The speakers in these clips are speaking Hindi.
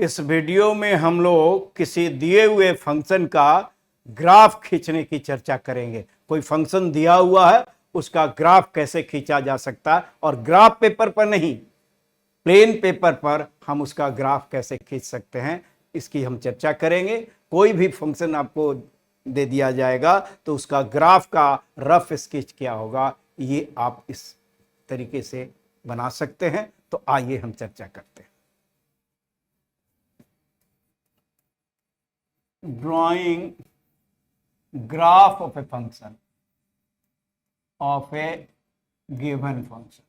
इस वीडियो में हम लोग किसी दिए हुए फंक्शन का ग्राफ खींचने की चर्चा करेंगे। कोई फंक्शन दिया हुआ है, उसका ग्राफ कैसे खींचा जा सकता है, और ग्राफ पेपर पर नहीं, प्लेन पेपर पर हम उसका ग्राफ कैसे खींच सकते हैं, इसकी हम चर्चा करेंगे। कोई भी फंक्शन आपको दे दिया जाएगा तो उसका ग्राफ का रफ स्केच क्या होगा, ये आप इस तरीके से बना सकते हैं। तो आइए हम चर्चा करते हैं। Drawing graph of a function of A given function.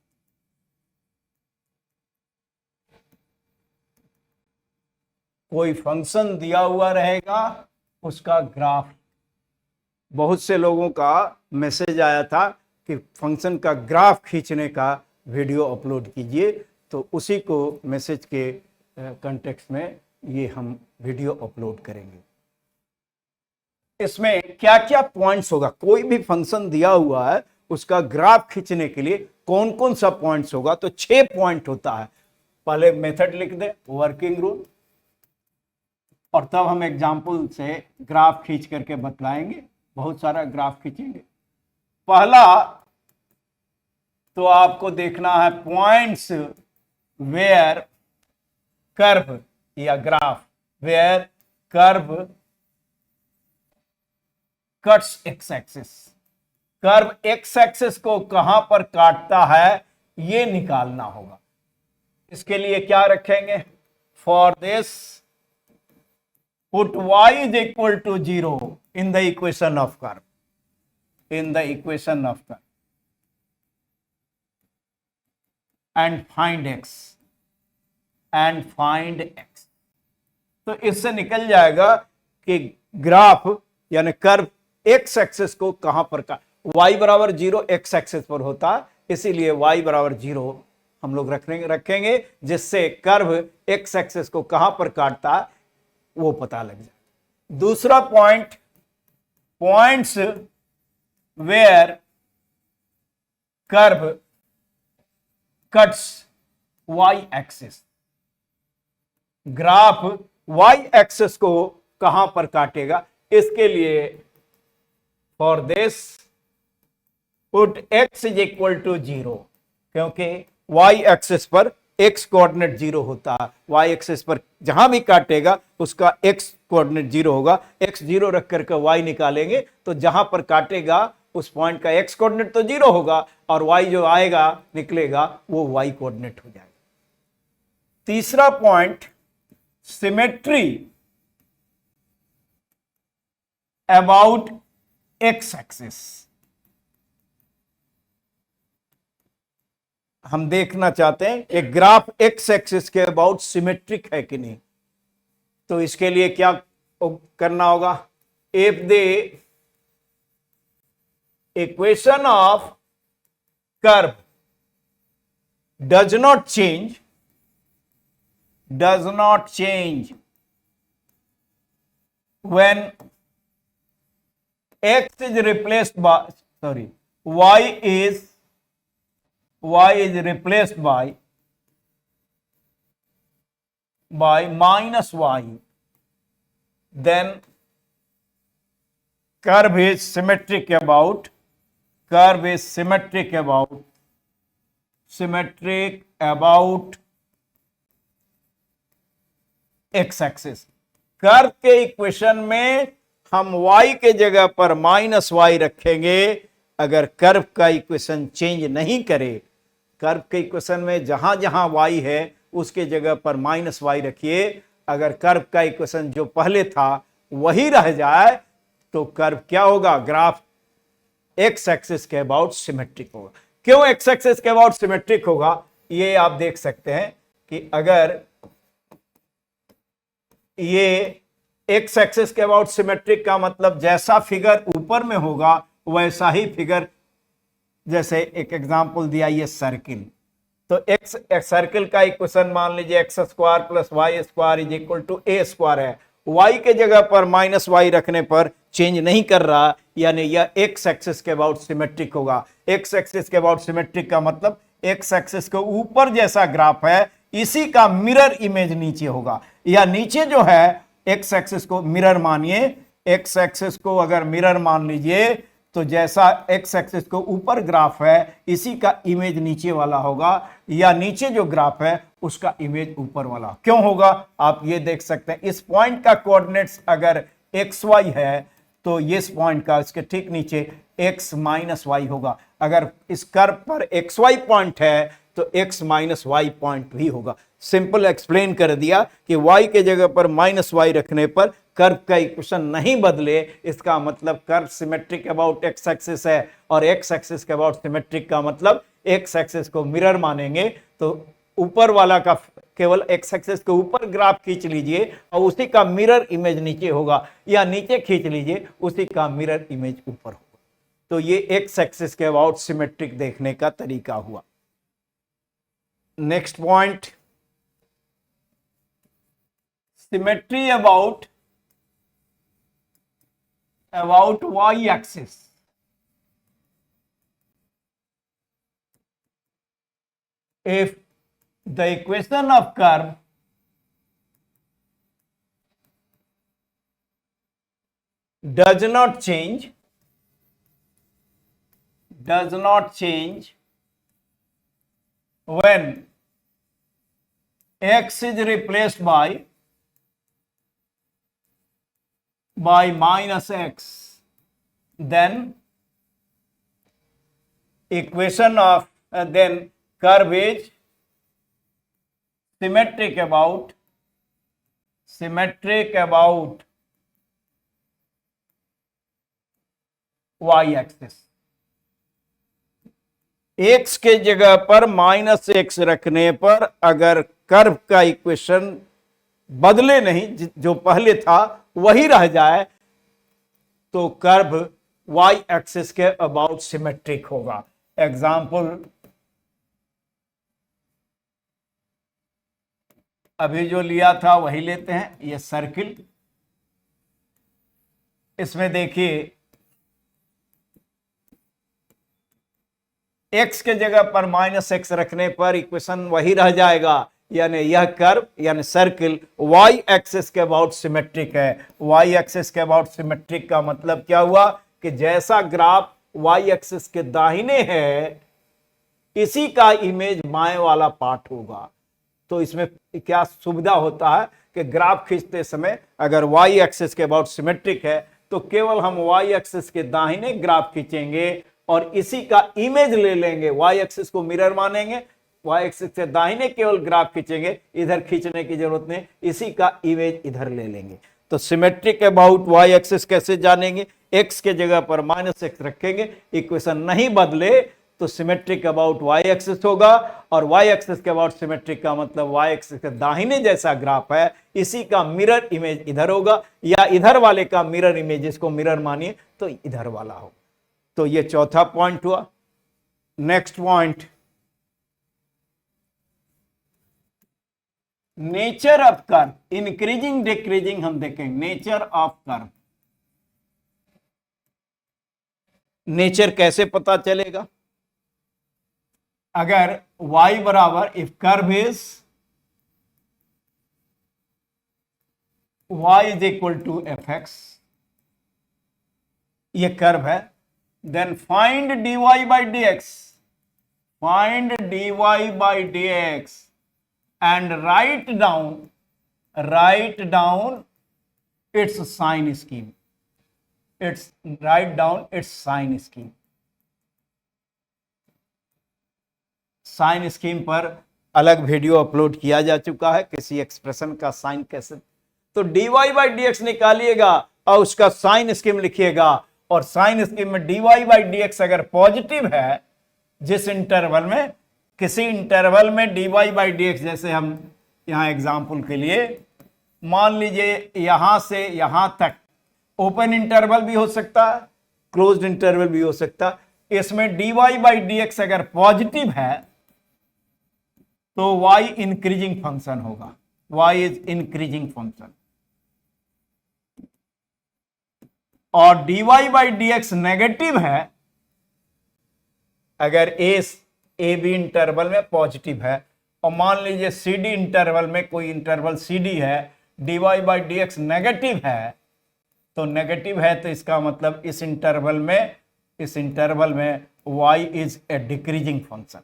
कोई फंक्शन दिया हुआ रहेगा, उसका ग्राफ। बहुत से लोगों का मैसेज आया था कि फंक्शन का ग्राफ खींचने का वीडियो अपलोड कीजिए, तो उसी को मैसेज के कॉन्टेक्स्ट में ये हम वीडियो अपलोड करेंगे। इसमें क्या क्या पॉइंट्स होगा, कोई भी फंक्शन दिया हुआ है उसका ग्राफ खींचने के लिए कौन कौन सा पॉइंट्स होगा, तो 6 पॉइंट होता है। पहले मेथड लिख दे, वर्किंग रूल, और तब हम एग्जाम्पल से ग्राफ खींच करके बतलाएंगे। बहुत सारा ग्राफ खींचेंगे। पहला तो आपको देखना है पॉइंट्स वेयर कर्व या graph where curve cuts x axis. Curve x axis को कहां पर काटता है ये निकालना होगा। इसके लिए क्या रखेंगे, for this put y is equal to 0 in the equation of curve, in the equation of curve, and find x, and find x। तो इससे निकल जाएगा कि ग्राफ यानी कर्व x एक्सिस को कहां पर का, y बराबर 0 x एक्सिस पर होता है, इसीलिए y बराबर 0 हम लोग रखेंगे जिससे कर्व x एक्सिस को कहां पर काटता है वो पता लग जाए। दूसरा point, points where curve cuts y axis. Graph y axis को कहां पर काटेगा, इसके लिए for this put x is equal to 0, क्योंकि y एक्सिस पर x कोऑर्डिनेट 0 होता है। y एक्सिस पर जहां भी काटेगा उसका x कोऑर्डिनेट 0 होगा। x 0 रख करके y निकालेंगे तो जहां पर काटेगा उस पॉइंट का x कोऑर्डिनेट तो 0 होगा और y जो आएगा निकलेगा वो y कोऑर्डिनेट हो जाएगा। तीसरा point, symmetry about x axis. हम देखना चाहते हैं एक ग्राफ x एक्सिस के अबाउट सिमेट्रिक है कि नहीं, तो इसके लिए क्या करना होगा, if the equation of curve does not change when x is replaced by y is replaced by minus y, then curve is symmetric about x axis। Curve के इक्वेशन में हम y के जगह पर माइनस y रखेंगे अगर कर्व का इक्वेशन चेंज नहीं करे। कर्व के इक्वेशन में जहां जहां y है उसके जगह पर माइनस y रखिए। अगर कर्व का इक्वेशन जो पहले था वही रह जाए तो कर्व क्या होगा, ग्राफ x एक्सिस के अबाउट सिमेट्रिक होगा। क्यों x एक्सिस के अबाउट सिमेट्रिक होगा, ये आप देख सकते हैं कि अगर ये x एक्सिस के अबाउट सिमेट्रिक का मतलब जैसा फिगर ऊपर में होगा वैसा ही फिगर, जैसे एक एग्जांपल दिया ये सर्किल, तो x सर्किल का इक्वेशन मान लीजिए x square plus y square is equal to a square है। y के जगह पर माइनस वाई रखने पर चेंज नहीं कर रहा, यानी यह x एक्सिस के अबाउट सिमेट्रिक होगा। x एक्सिस के अबाउट सिमेट्रिक का मतलब x एक्सिस के ऊपर जैसा ग्राफ है इसी का मिरर इमेज नीचे होगा। या नीचे जो है एक्स एक्सिस को मिरर मानिए, एक्स एक्सिस को अगर मिरर मान लीजिए तो जैसा एक्स एक्सिस को ऊपर ग्राफ है इसी का इमेज नीचे वाला होगा, या नीचे जो ग्राफ है उसका इमेज ऊपर वाला। क्यों होगा आप ये देख सकते हैं, इस पॉइंट का कोऑर्डिनेट्स अगर एक्स वाई है तो इस पॉइंट का इसके ठीक नीचे x माइनस वाई होगा। अगर इस कर्व पर एक्स वाई पॉइंट है तो x माइनस वाई पॉइंट भी होगा। सिंपल एक्सप्लेन कर दिया कि y के जगह पर माइनस वाई रखने पर कर्व का इक्वेशन नहीं बदले, इसका मतलब curve symmetric about x axis है, और एक्स एक्सिस के अबाउट सिमेट्रिक का मतलब एक्स एक्सिस को मिरर मानेंगे तो ऊपर वाला का केवल एक्स एक्सिस के ऊपर ग्राफ खींच लीजिए और उसी का मिरर इमेज नीचे होगा, या नीचे खींच लीजिए उसी का मिरर इमेज ऊपर होगा। तो ये एक्स एक्सिस के अबाउट सिमेट्रिक देखने का तरीका हुआ। Next point, symmetry about y axis. If the equation of curve does not change when x is replaced by minus x, then equation of then curve is symmetric about y axis. x के जगह पर माइनस एक्स रखने पर अगर कर्व का इक्वेशन बदले नहीं, जो पहले था वही रह जाए, तो कर्व y एक्सिस के अबाउट सिमेट्रिक होगा। एग्जाम्पल अभी जो लिया था वही लेते हैं, ये सर्किल, इसमें देखिए x के जगह पर माइनस एक्स रखने पर इक्वेशन वही रह जाएगा, यानी यह कर्व यानी सर्किल y एक्सिस के अबाउट सिमेट्रिक है। y एक्सिस के अबाउट सिमेट्रिक का मतलब क्या हुआ कि जैसा ग्राफ y एक्सिस के दाहिने है इसी का इमेज बाएं वाला पार्ट होगा। तो इसमें क्या सुविधा होता है कि ग्राफ खींचते समय अगर y एक्सिस के अबाउट सिमेट्रिक है तो केवल हम y एक्सिस के दाहिने ग्राफ खींचेंगे और इसी का इमेज ले लेंगे, y एक्सिस को मिरर मानेंगे, y एक्सिस से दाहिने केवल ग्राफ खींचेंगे, इधर खींचने की जरूरत नहीं, इसी का इमेज इधर ले लेंगे। तो सिमेट्रिक अबाउट y एक्सिस कैसे जानेंगे, x के जगह पर माइनस एक्स रखेंगे, इक्वेशन नहीं बदले तो सिमेट्रिक अबाउट y एक्सिस होगा, और y एक्सिस के अबाउट सिमेट्रिक का मतलब y एक्सिस के दाहिने जैसा ग्राफ है इसी का मिरर इमेज इधर होगा, या इधर वाले का मिरर इमेज, इसको मिरर मानिए तो इधर वाला हो। तो ये चौथा पॉइंट हुआ। Next point, nature of curve, increasing decreasing हम देखेंगे। नेचर ऑफ कर्व, नेचर कैसे पता चलेगा, अगर y बराबर if curve is y is equal to f x, ये कर्व है, then find dy by dx, find dy by dx and write down its sign scheme, write down its sign scheme। Sign scheme पर अलग वीडियो अपलोड किया जा चुका है, किसी एक्सप्रेशन का साइन कैसे, तो dy by dx निकालिएगा और उसका साइन स्कीम लिखिएगा, और साइन स्कीम में dy by dx अगर पॉजिटिव है, जिस इंटरवल में, किसी इंटरवल में dy by dx, जैसे हम यहां एग्जांपल के लिए मान लीजिए यहां से यहां तक ओपन इंटरवल भी हो सकता है, क्लोज्ड इंटरवल भी हो सकता है, इसमें dy by dx अगर पॉजिटिव है तो y इंक्रीजिंग फंक्शन होगा, y इज इंक्रीजिंग फंक्शन, और dy by dx नेगेटिव है अगर ए बी इंटरवल में पॉजिटिव है, और मान लीजिए सी डी इंटरवल में, कोई इंटरवल सी डी है dy by D x negative है, तो नेगेटिव है तो इसका मतलब इस इंटरवल में y is a decreasing function.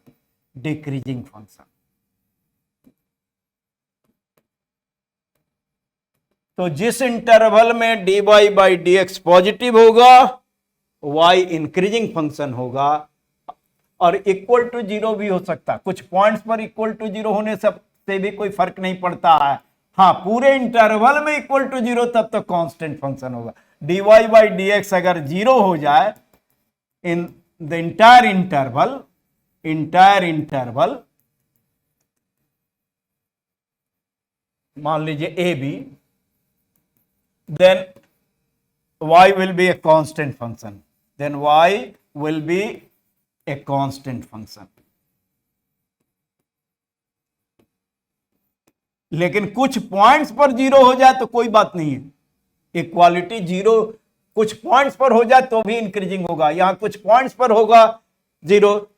तो जिस इंटरवल में dy by D x positive होगा y इंक्रीजिंग फंक्शन होगा, और इक्वल टू जीरो भी हो सकता है, कुछ पॉइंट्स पर इक्वल टू जीरो होने से भी कोई फर्क नहीं पड़ता है। हाँ, पूरे इंटरवल में इक्वल टू जीरो तब तो कांस्टेंट फंक्शन होगा। dy बाई डी एक्स अगर जीरो हो जाए इन द इंटायर इंटरवल, मान लीजिए a b, then y will be a constant function, लेकिन कुछ पॉइंट्स पर जीरो हो जाए तो कोई बात नहीं है, इक्वालिटी जीरो कुछ पॉइंट्स पर हो जाए तो भी इंक्रीजिंग होगा, यहां कुछ पॉइंट्स पर होगा जीरो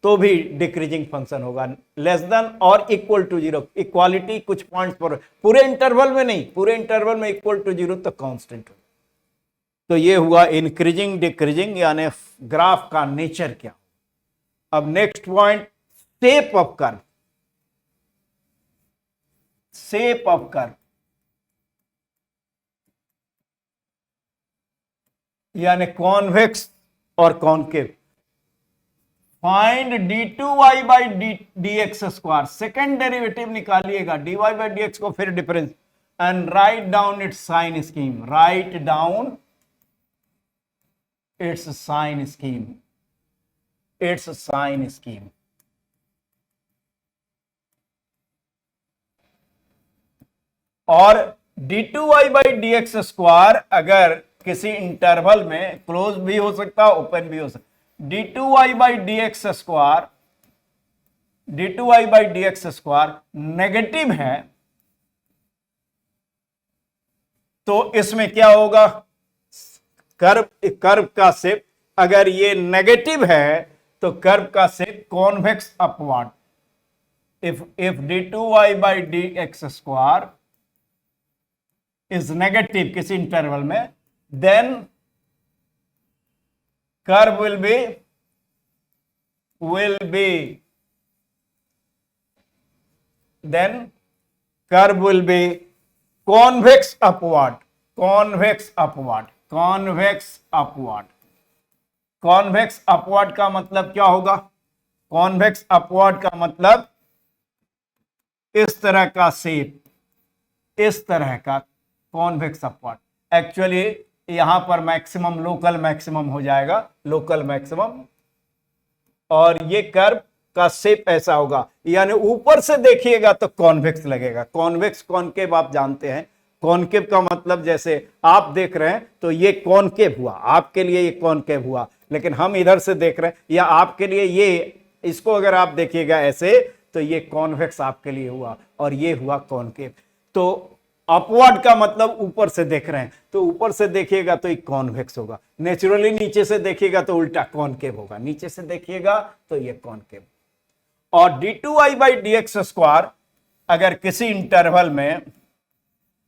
तो भी डिक्रीजिंग फंक्शन होगा, लेस देन और इक्वल टू जीरो। इक्वालिटी कुछ पॉइंट्स पर, पूरे इंटरवल में नहीं, पूरे इंटरवल में इक्वल टू जीरो तो कांस्टेंट हो। तो ये हुआ इंक्रीजिंग डिक्रीजिंग, यानी ग्राफ का नेचर क्या। अब next point, shape of curve, यानी कॉन्वेक्स और concave. Find d2y by D X square, second derivative निकालिएगा, dy बाई डी एक्स को फिर difference, and write down it's sign scheme, sign scheme. और d2y by D X square अगर किसी इंटरवल में क्लोज भी हो सकता है, ओपन भी हो सकता है, d2y by D X square negative है, तो इसमें क्या होगा, कर्व का शेप, अगर ये नेगेटिव है तो कर्व का shape convex upward. If d2y by D X square is negative किसी इंटरवल में, then curve will be convex upward। Convex upward का मतलब क्या होगा, कॉन्वेक्स अपवर्ड का मतलब इस तरह का शेप, इस तरह का कॉन्वेक्स अपवर्ड। एक्चुअली यहां पर मैक्सिमम लोकल मैक्सिमम हो जाएगा, लोकल मैक्सिमम, और ये कर्व का शेप ऐसा होगा, यानी ऊपर से देखिएगा तो कॉन्वेक्स लगेगा। कॉन्वेक्स कॉनकेव आप जानते हैं, कॉनकेव का मतलब जैसे आप देख रहे हैं तो ये कॉनकेव हुआ, आपके लिए ये कॉनकेव हुआ, लेकिन हम इधर से देख रहे हैं, या आपके लिए ये, इसको अगर आप देखिएगा ऐसे तो ये कॉन्वेक्स आपके लिए हुआ, और ये हुआ कॉनकेव। तो अपवर्ड का मतलब ऊपर से देख रहे हैं, तो ऊपर से देखिएगा तो एक कॉन्वेक्स होगा, नेचुरली नीचे से देखिएगा तो उल्टा कॉनकेव होगा, नीचे से देखिएगा तो ये कॉनकेव। और d2y by D X square अगर किसी इंटरवल में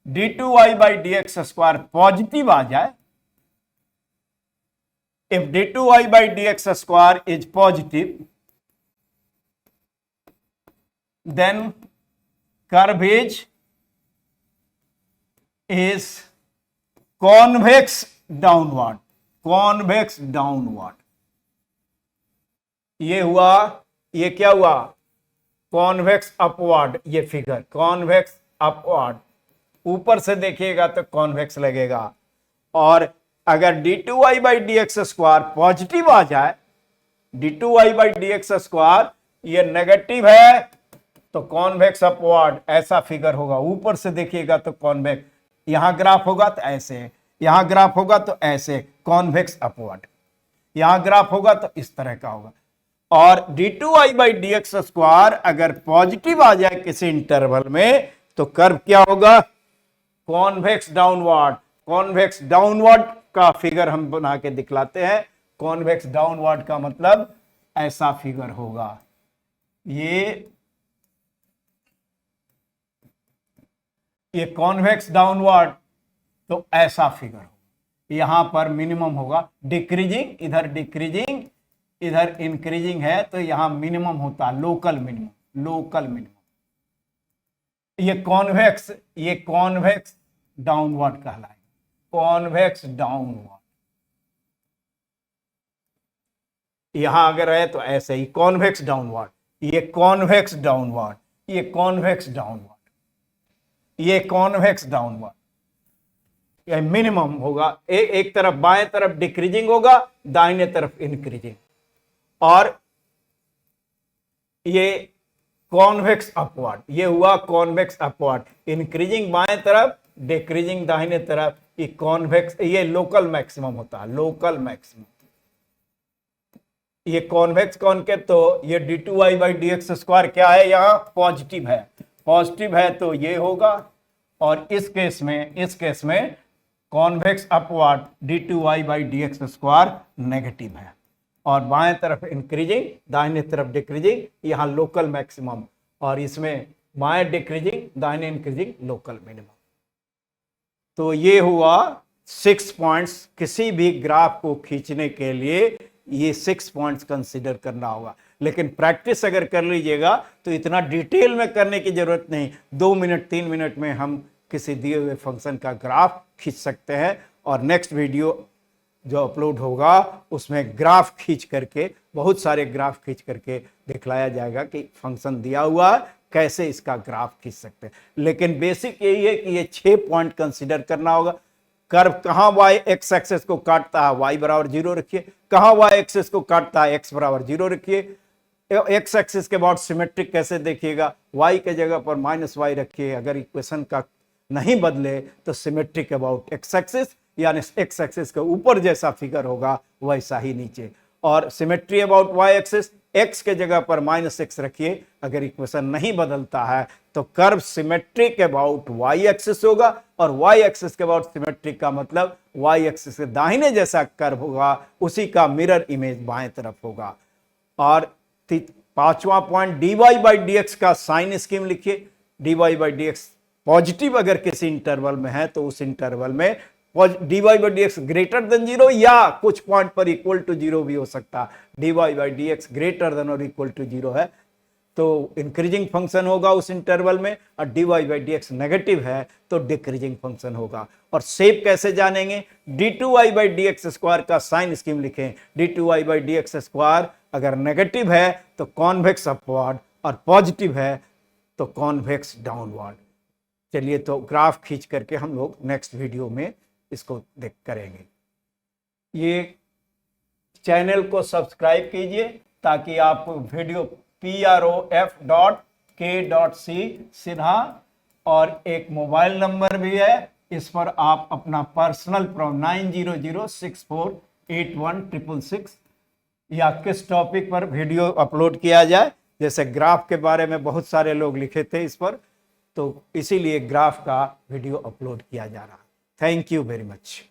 d2y by D X square positive आ जाए, if d2y by D X square is positive, then curve is convex downward। ये हुआ, ये क्या हुआ, कॉन्वेक्स अपवर्ड। ये फिगर कॉन्वेक्स अपवर्ड, ऊपर से देखिएगा तो कॉन्वेक्स लगेगा। और अगर d2y by D X square positive आ जाए, d2y by D X square ये नेगेटिव है तो कॉन्वेक्स अपवर्ड, ऐसा फिगर होगा। ऊपर से देखिएगा तो कॉन्वेक्स, यहां ग्राफ होगा तो ऐसे, यहां ग्राफ होगा तो ऐसे, कॉन्वेक्स अपवर्ड। यहां ग्राफ होगा तो इस तरह का होगा। और d2y by D X square अगर पॉजिटिव आ जाए किसी इंटरवल में तो कर्व क्या होगा, कॉन्वेक्स डाउनवर्ड। कॉन्वेक्स डाउनवर्ड का फिगर हम बना के दिखलाते हैं। कॉन्वेक्स डाउनवर्ड का मतलब ऐसा फिगर होगा। ये कॉन्वेक्स डाउनवर्ड, तो ऐसा फिगर होगा। यहां पर मिनिमम होगा, डिक्रीजिंग, इधर डिक्रीजिंग, इधर इंक्रीजिंग है, तो यहां मिनिमम होता है, लोकल मिनिमम, लोकल मिनिमम। ये कॉन्वेक्स डाउनवर्ड कहलाएगा, कॉन्वेक्स डाउनवर्ड। यहां अगर है तो ऐसे ही कॉन्वेक्स डाउनवर्ड, ये कॉन्वेक्स डाउनवर्ड, ये कॉन्वेक्स डाउनवर्ड, ये कॉन्वेक्स डाउनवर्ड। ये मिनिमम होगा, एक तरफ बाएं तरफ डिक्रीजिंग होगा, दाहिने तरफ इंक्रीजिंग। और ये कॉन्वेक्स अपवर्ड, ये हुआ कॉन्वेक्स अपवर्ड, इंक्रीजिंग बाएं तरफ, डिक्रीजिंग दाहिने तरफ। ये कॉन्वेक्स, ये लोकल मैक्सिमम होता है, लोकल मैक्सिमम। ये कॉन्वेक्स कॉनकेव, तो ये d2y/dx² क्या है, यहां पॉजिटिव है, पॉजिटिव है तो ये होगा। और इस केस में कॉन्वेक्स अपवर्ड d2y/dx² नेगेटिव है, और बाएं तरफ इंक्रीजिंग, दाहिने तरफ डिक्रीजिंग, यहां लोकल मैक्सिमम, और इसमें बाएं डिक्रीजिंग, दाहिने इंक्रीजिंग, लोकल मिनिमम। तो ये हुआ 6 पॉइंट्स। किसी भी ग्राफ को खींचने के लिए ये 6 पॉइंट्स कंसीडर करना होगा, लेकिन प्रैक्टिस अगर कर लीजिएगा तो इतना डिटेल में करने की जरूरत नहीं, 2 मिनट 3 मिनट में हम किसी दिए हुए फंक्शन का ग्राफ खींच सकते हैं। और नेक्स्ट वीडियो जो अपलोड होगा उसमें ग्राफ खींच करके, बहुत सारे ग्राफ खींच करके दिखलाया जाएगा कि फंक्शन दिया हुआ कैसे इसका ग्राफ खींच सकते हैं। लेकिन बेसिक यही है कि ये 6 पॉइंट कंसीडर करना होगा। कर्व कहां y एक्स एक्सेस को काटता है, y बराबर 0 रखिए, कहां y एक्सेस को काटता है, x बराबर 0 रखिए। एक्स एक्सिस के बाद सिमेट्रिक कैसे देखिएगा, y के जगह पर -y रखिए। अगर इक्वेशन का नहीं बदले तो सिमेट्रिक अबाउट एक्स एक्सिस, यानी एक्स एक्सिस के ऊपर जैसा फिगर होगा वैसा ही नीचे। और symmetry about y axis, x के जगह पर -x रखिए। अगर इक्वेशन नहीं बदलता है तो curve symmetric about y axis होगा, और y एक्सिस के अबाउट सिमेट्रिक का मतलब y एक्सिस के दाहिने जैसा कर्व होगा, उसी का मिरर इमेज बाएं तरफ होगा। और 5वां पॉइंट, dy/dx का साइन स्कीम लिखिए। dy/dx पॉजिटिव अगर किसी इंटरवल में है तो उस इंटरवल में dy/dx ग्रेटर देन 0 या कुछ पॉइंट पर इक्वल टू 0 भी हो सकता है। dy/dx ग्रेटर देन और इक्वल टू 0 है तो इंक्रीजिंग फंक्शन होगा उस इंटरवल में, और dy/dx नेगेटिव है तो डिक्रीजिंग फंक्शन होगा। और शेप कैसे जानेंगे, d2y/dx² का साइन स्कीम लिखें। d2y/dx² अगर नेगेटिव है तो कॉन्वेक्स अपवर्ड, और पॉजिटिव है तो कॉन्वेक्स डाउनवर्ड। चलिए, तो ग्राफ खींच करके हम लोग नेक्स्ट वीडियो में इसको देख करेंगे। ये चैनल को सब्सक्राइब कीजिए ताकि आपको वीडियो prof.k.c सीधा, और एक मोबाइल नंबर भी है, इस पर आप अपना पर्सनल 9006481666 या किस टॉपिक पर वीडियो अपलोड किया जाए, जैसे ग्राफ के बारे में बहुत सारे लोग लिखे थे इस पर, तो इसीलिए ग्राफ का वीडियो अपलोड किया जा रहा है। Thank you very much.